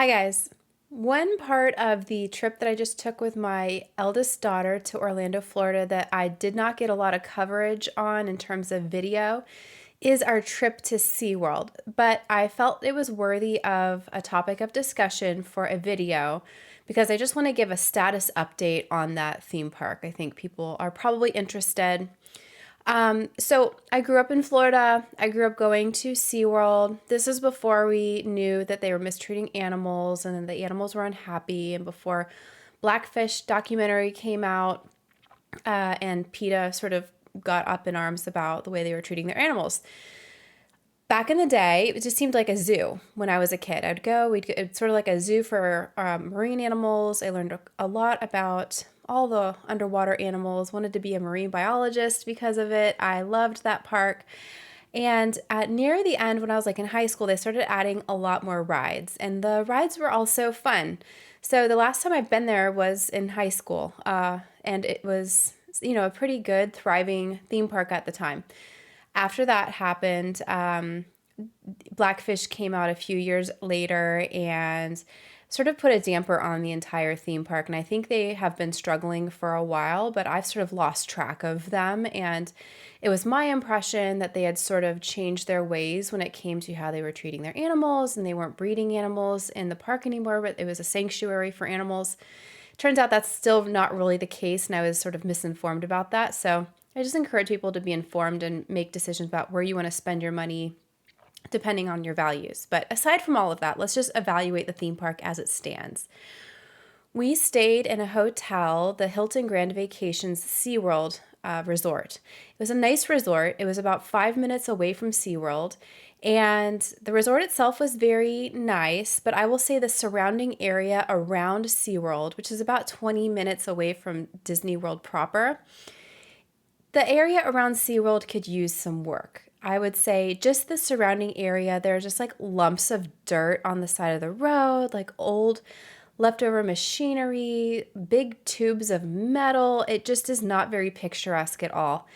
Hi, guys. One part of the trip that I just took with my eldest daughter to Orlando, Florida, that I did not get a lot of coverage on in terms of video is our trip to SeaWorld. But I felt it was worthy of a topic of discussion for a video because I just want to give a status update on that theme park. I think people are probably interested. So I grew up in Florida. I grew up going to SeaWorld. This is before we knew that they were mistreating animals and then the animals were unhappy, and before Blackfish documentary came out, and PETA sort of got up in arms about the way they were treating their animals. Back in the day, it just seemed like a zoo when I was a kid. It's sort of like a zoo for marine animals. I learned a lot about all the underwater animals, wanted to be a marine biologist because of it. I loved that park. And at near the end, when I was like in high school, they started adding a lot more rides, and the rides were also fun. So the last time I've been there was in high school, and it was, a pretty good, thriving theme park at the time. After that happened, Blackfish came out a few years later and sort of put a damper on the entire theme park. And I think they have been struggling for a while, but I've sort of lost track of them. And it was my impression that they had sort of changed their ways when it came to how they were treating their animals, and they weren't breeding animals in the park anymore, but it was a sanctuary for animals. Turns out that's still not really the case, and I was sort of misinformed about that. So I just encourage people to be informed and make decisions about where you want to spend your money depending on your values. But aside from all of that, let's just evaluate the theme park as it stands. We stayed in a hotel, the Hilton Grand Vacations SeaWorld resort. It was a nice resort. It was about 5 minutes away from SeaWorld. And the resort itself was very nice, but I will say the surrounding area around SeaWorld, which is about 20 minutes away from Disney World proper, the area around SeaWorld could use some work. I would say just the surrounding area, there are just like lumps of dirt on the side of the road, like old leftover machinery, big tubes of metal. It just is not very picturesque at all.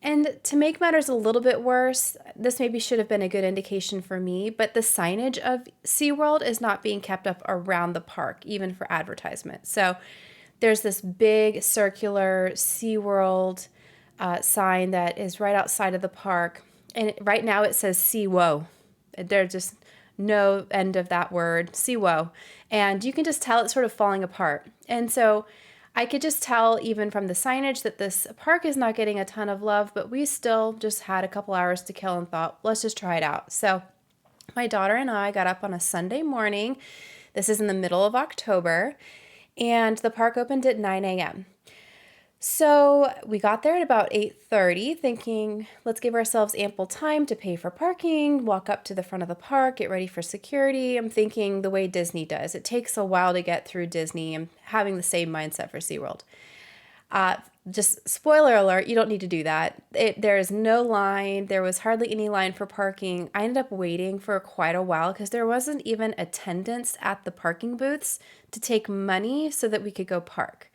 And to make matters a little bit worse, this maybe should have been a good indication for me, but the signage of SeaWorld is not being kept up around the park, even for advertisement. So there's this big circular SeaWorld sign that is right outside of the park. And right now it says "See Whoa." There's just no end of that word, "See Whoa." And you can just tell it's sort of falling apart. And so I could just tell even from the signage that this park is not getting a ton of love, but we still just had a couple hours to kill and thought, let's just try it out. So my daughter and I got up on a Sunday morning. This is in the middle of October, and the park opened at 9 a.m. So we got there at about 8:30 thinking, let's give ourselves ample time to pay for parking, walk up to the front of the park, get ready for security. I'm thinking the way Disney does. It takes a while to get through Disney. I'm having the same mindset for SeaWorld. Just spoiler alert, you don't need to do that. There is no line. There was hardly any line for parking. I ended up waiting for quite a while because there wasn't even attendants at the parking booths to take money so that we could go park.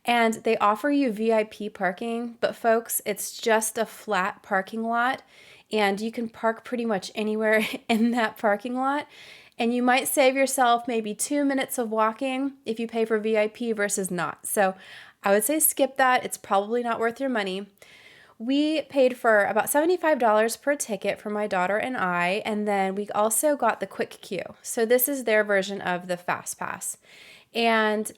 And they offer you VIP parking, but folks, it's just a flat parking lot, and you can park pretty much anywhere in that parking lot. And you might save yourself maybe 2 minutes of walking if you pay for VIP versus not. So I would say skip that. It's probably not worth your money. We paid for about $75 per ticket for my daughter and I, and then we also got the quick queue. So this is their version of the Fast Pass. And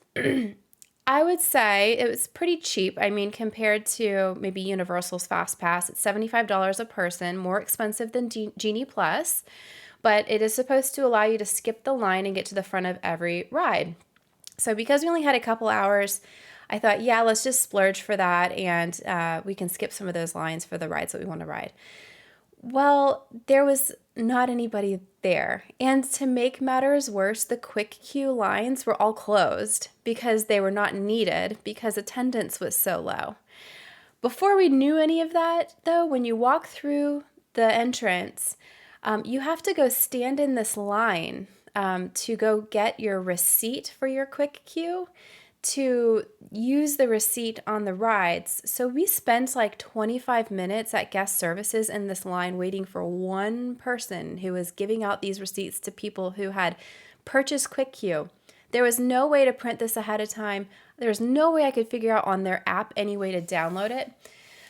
I would say it was pretty cheap. I mean, compared to maybe Universal's Fast Pass, it's $75 a person, more expensive than Genie Plus, but it is supposed to allow you to skip the line and get to the front of every ride. So because we only had a couple hours, I thought, yeah, let's just splurge for that, and we can skip some of those lines for the rides that we want to ride. Well, there was not anybody there. And to make matters worse, the quick queue lines were all closed because they were not needed because attendance was so low. Before we knew any of that, though, when you walk through the entrance, you have to go stand in this line to go get your receipt for your quick queue, to use the receipt on the rides. So we spent like 25 minutes at guest services in this line waiting for one person who was giving out these receipts to people who had purchase quick queue. There was no way to print this ahead of time. There was no way I could figure out on their app any way to download it.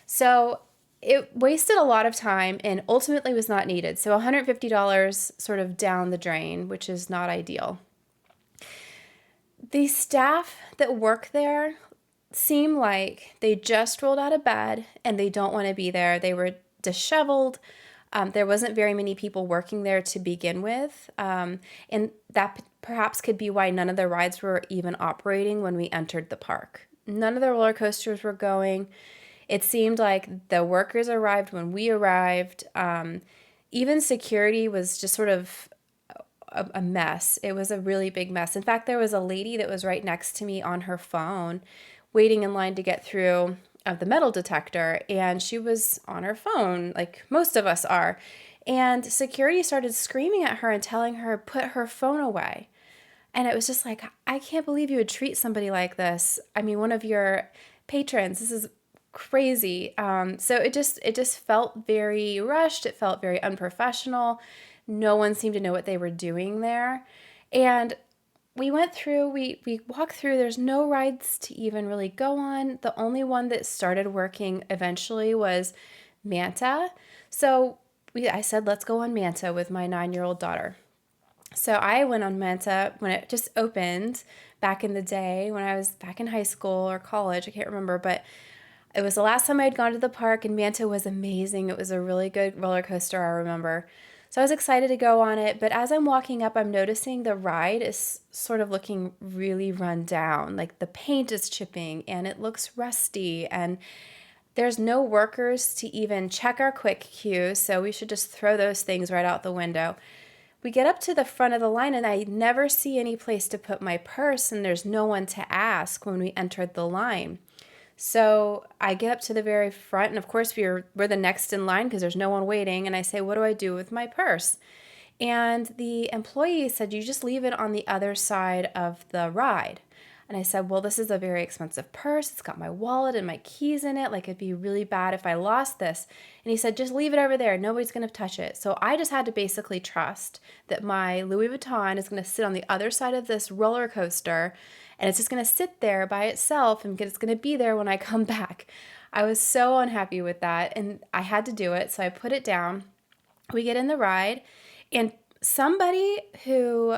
So it wasted a lot of time and ultimately was not needed. So $150 sort of down the drain, which is not ideal. The staff that work there seem like they just rolled out of bed and they don't want to be there. They were disheveled. There wasn't very many people working there to begin with. And that perhaps could be why none of the rides were even operating when we entered the park. None of the roller coasters were going. It seemed like the workers arrived when we arrived. Even security was just sort of a mess. It was a really big mess. In fact, there was a lady that was right next to me on her phone waiting in line to get through of the metal detector, and she was on her phone like most of us are. And security started screaming at her and telling her put her phone away. And it was just like, I can't believe you would treat somebody like this. I mean, one of your patrons, this is crazy. So it just felt very rushed. It felt very unprofessional. No one seemed to know what they were doing there. And we went through, we walked through, there's no rides to even really go on. The only one that started working eventually was Manta. So I said, let's go on Manta with my 9-year-old daughter. So I went on Manta when it just opened back in the day when I was back in high school or college, I can't remember, but it was the last time I had gone to the park, and Manta was amazing. It was a really good roller coaster, I remember. So I was excited to go on it, but as I'm walking up, I'm noticing the ride is sort of looking really run down. Like the paint is chipping and it looks rusty, and there's no workers to even check our quick queue, so we should just throw those things right out the window. We get up to the front of the line and I never see any place to put my purse, and there's no one to ask when we entered the line. So I get up to the very front, and of course we're the next in line because there's no one waiting, and I say, what do I do with my purse? And the employee said, you just leave it on the other side of the ride. And I said, well, this is a very expensive purse. It's got my wallet and my keys in it. Like, it'd be really bad if I lost this. And he said, just leave it over there. Nobody's going to touch it. So I just had to basically trust that my Louis Vuitton is going to sit on the other side of this roller coaster, and it's just going to sit there by itself, and it's going to be there when I come back. I was so unhappy with that, and I had to do it. So I put it down. We get in the ride, and somebody who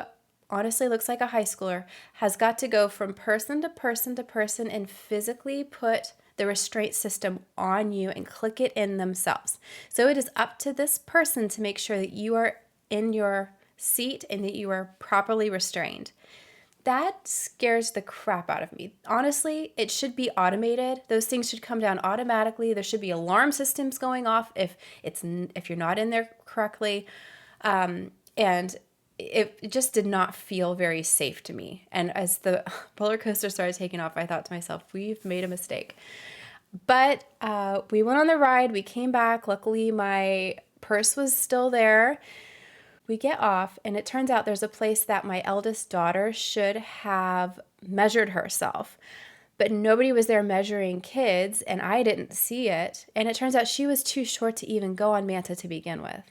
honestly looks like a high schooler has got to go from person to person to person and physically put the restraint system on you and click it in themselves. So it is up to this person to make sure that you are in your seat and that you are properly restrained. That scares the crap out of me. Honestly, it should be automated. Those things should come down automatically. There should be alarm systems going off if you're not in there correctly. And it just did not feel very safe to me. And as the roller coaster started taking off, I thought to myself, we've made a mistake. But we went on the ride. We came back. Luckily, my purse was still there. We get off, and it turns out there's a place that my eldest daughter should have measured herself. But nobody was there measuring kids, and I didn't see it. And it turns out she was too short to even go on Manta to begin with.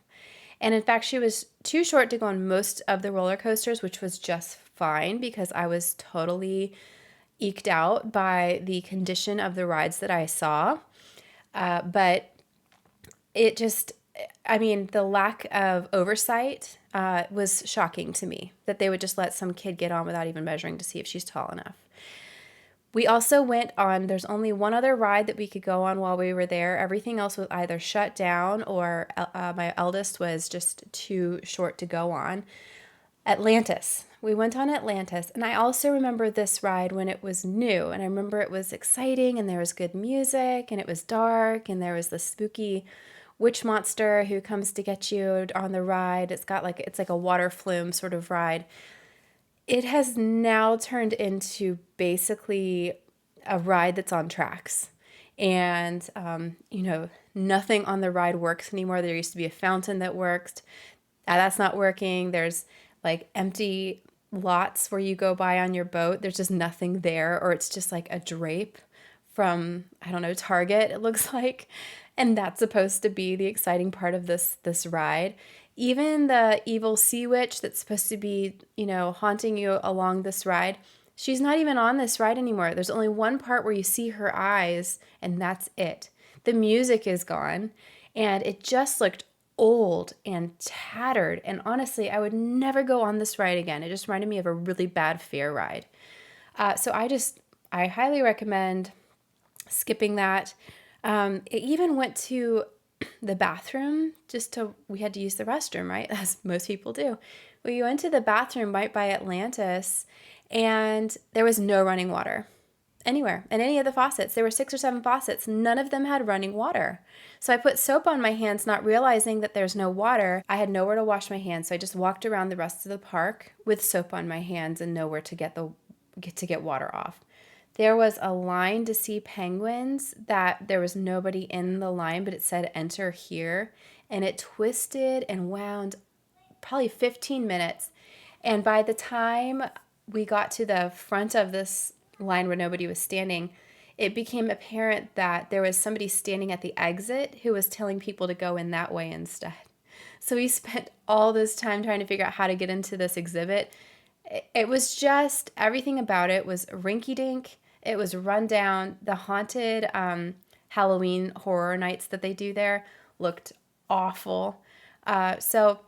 And in fact, she was too short to go on most of the roller coasters, which was just fine because I was totally eked out by the condition of the rides that I saw. But it just, I mean, the lack of oversight was shocking to me, that they would just let some kid get on without even measuring to see if she's tall enough. We also went on, there's only one other ride that we could go on while we were there. Everything else was either shut down or my eldest was just too short to go on. Atlantis. We went on Atlantis, and I also remember this ride when it was new, and I remember it was exciting, and there was good music, and it was dark, and there was the spooky witch monster who comes to get you on the ride. It's like a water flume sort of ride. It has now turned into basically a ride that's on tracks. And, nothing on the ride works anymore. There used to be a fountain that worked. That's not working. There's like empty lots where you go by on your boat. There's just nothing there, or it's just like a drape from, I don't know, Target, it looks like. And that's supposed to be the exciting part of this ride. Even the evil sea witch that's supposed to be, haunting you along this ride, she's not even on this ride anymore. There's only one part where you see her eyes, and that's it. The music is gone, and it just looked old and tattered. And honestly, I would never go on this ride again. It just reminded me of a really bad fair ride. So I highly recommend skipping that. It even went to the bathroom we had to use the restroom, right? As most people do. We went to the bathroom right by Atlantis, and there was no running water anywhere in any of the faucets. There were 6 or 7 faucets. None of them had running water. So I put soap on my hands, not realizing that there's no water. I had nowhere to wash my hands, so I just walked around the rest of the park with soap on my hands and nowhere to get water off. There was a line to see penguins that there was nobody in the line, but it said enter here, and it twisted and wound probably 15 minutes. And by the time we got to the front of this line where nobody was standing, it became apparent that there was somebody standing at the exit who was telling people to go in that way instead. So we spent all this time trying to figure out how to get into this exhibit. It was just, everything about it was rinky-dink. It was run down. The haunted Halloween horror nights that they do there looked awful. So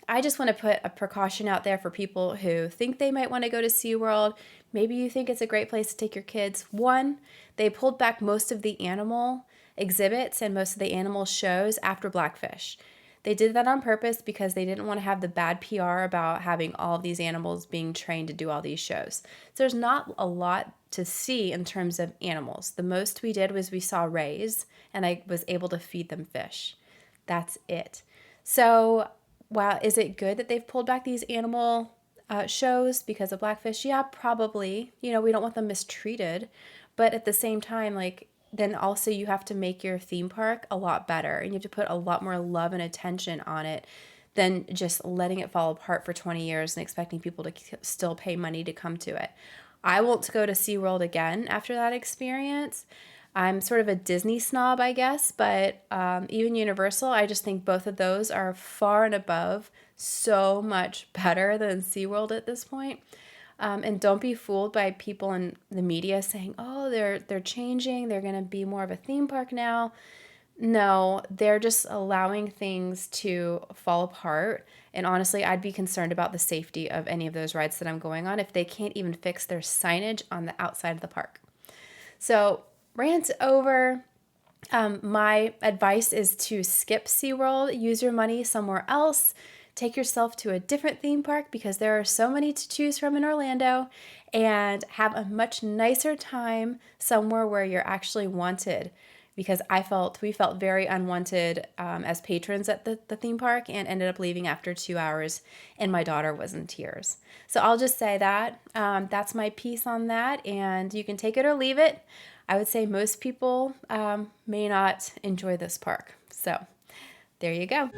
I just want to put a precaution out there for people who think they might want to go to SeaWorld. Maybe you think it's a great place to take your kids. One, they pulled back most of the animal exhibits and most of the animal shows after Blackfish. They did that on purpose because they didn't want to have the bad PR about having all of these animals being trained to do all these shows. So there's not a lot to see in terms of animals. The most we did was we saw rays, and I was able to feed them fish. That's it. So, wow, is it good that they've pulled back these animal shows because of Blackfish? Yeah, probably. We don't want them mistreated. But at the same time, then also you have to make your theme park a lot better, and you have to put a lot more love and attention on it than just letting it fall apart for 20 years and expecting people to still pay money to come to it. I won't go to SeaWorld again after that experience. I'm sort of a Disney snob, I guess, but even Universal, I just think both of those are far and above so much better than SeaWorld at this point. And don't be fooled by people in the media saying, oh, they're changing, they're going to be more of a theme park now. No, they're just allowing things to fall apart. And honestly, I'd be concerned about the safety of any of those rides that I'm going on if they can't even fix their signage on the outside of the park. So, rant over. My advice is to skip SeaWorld, use your money somewhere else. Take yourself to a different theme park because there are so many to choose from in Orlando, and have a much nicer time somewhere where you're actually wanted, because we felt very unwanted as patrons at the theme park, and ended up leaving after 2 hours, and my daughter was in tears. So I'll just say that. That's my piece on that, and you can take it or leave it. I would say most people may not enjoy this park. So there you go.